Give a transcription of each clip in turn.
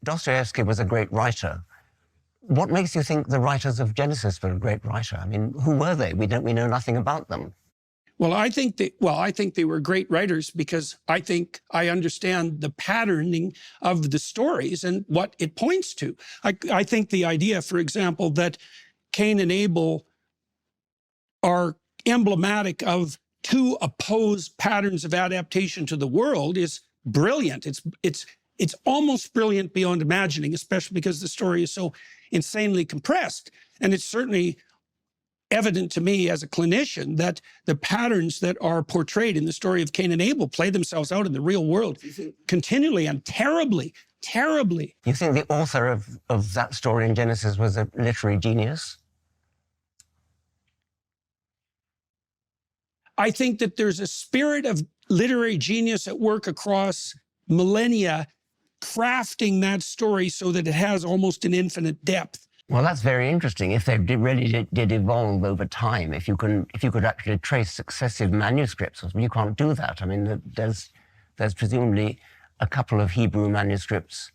Dostoevsky was a great writer. What makes you think the writers of Genesis were a great writer? I mean, who were they? We know nothing about them. Well, I think they were great writers because I think I understand the patterning of the stories and what it points to. I think the idea, for example, that Cain and Abel are emblematic of two opposed patterns of adaptation to the world is brilliant. It's almost brilliant beyond imagining, especially because the story is so insanely compressed. And it's certainly evident to me as a clinician that the patterns that are portrayed in the story of Cain and Abel play themselves out in the real world continually and terribly, terribly. You think the author of that story in Genesis was a literary genius? I think that there's a spirit of literary genius at work across millennia, crafting that story so that it has almost an infinite depth. Well, that's very interesting. If they really did evolve over time, if you could actually trace successive manuscripts, you can't do that. I mean, there's presumably a couple of Hebrew manuscripts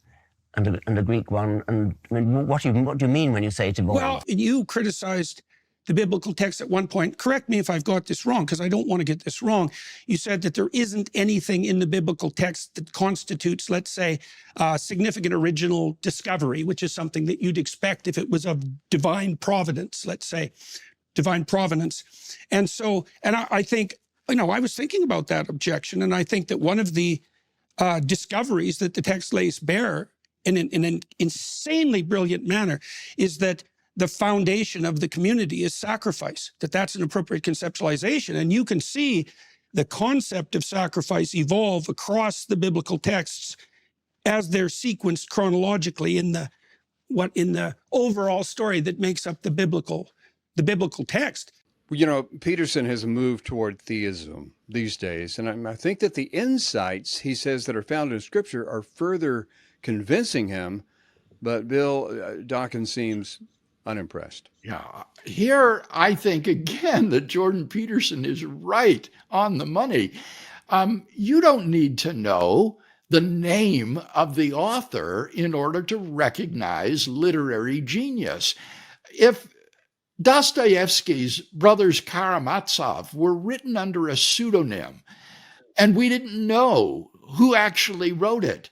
and a Greek one. And I mean, what do you mean when you say it evolved? Well, you criticized the biblical text at one point. Correct me if I've got this wrong, because I don't want to get this wrong. You said that there isn't anything in the biblical text that constitutes, let's say, significant original discovery, which is something that you'd expect if it was of divine providence, let's say, divine provenance. And so, and I think, I was thinking about that objection, and I think that one of the discoveries that the text lays bare in an insanely brilliant manner is that the foundation of the community is sacrifice, that's an appropriate conceptualization. And you can see the concept of sacrifice evolve across the biblical texts as they're sequenced chronologically in the overall story that makes up the biblical text. Peterson has moved toward theism these days. And I think that the insights he says that are found in Scripture are further convincing him. But Bill, Dawkins seems unimpressed. Yeah. Here, I think, again, that Jordan Peterson is right on the money. You don't need to know the name of the author in order to recognize literary genius. If Dostoevsky's Brothers Karamazov were written under a pseudonym and we didn't know who actually wrote it,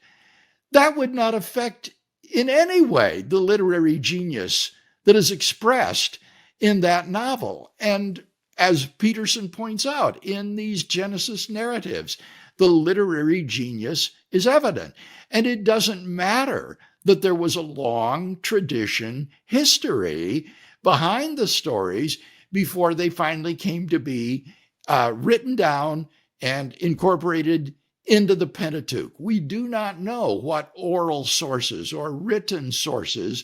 that would not affect in any way the literary genius that is expressed in that novel. And as Peterson points out, in these Genesis narratives, the literary genius is evident. And it doesn't matter that there was a long tradition, history behind the stories before they finally came to be written down and incorporated into the Pentateuch. We do not know what oral sources or written sources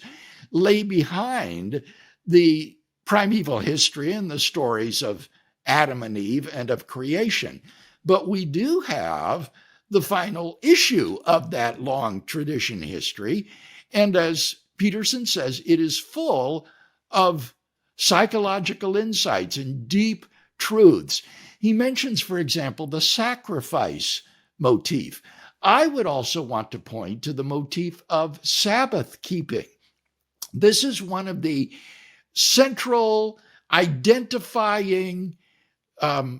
lay behind the primeval history and the stories of Adam and Eve and of creation. But we do have the final issue of that long tradition history. And as Peterson says, it is full of psychological insights and deep truths. He mentions, for example, the sacrifice motif. I would also want to point to the motif of Sabbath keeping. This is one of the central identifying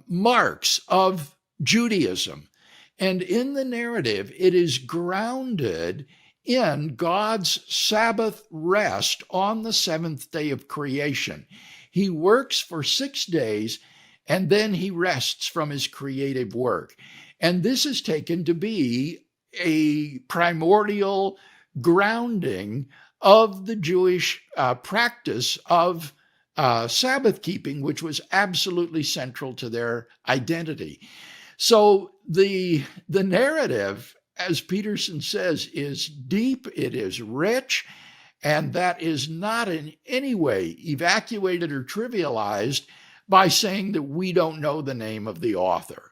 marks of Judaism. And in the narrative, it is grounded in God's Sabbath rest on the seventh day of creation. He works for 6 days, and then he rests from his creative work. And this is taken to be a primordial grounding of the Jewish practice of Sabbath keeping, which was absolutely central to their identity. So the narrative, as Peterson says, is deep, it is rich, and that is not in any way evacuated or trivialized by saying that we don't know the name of the author.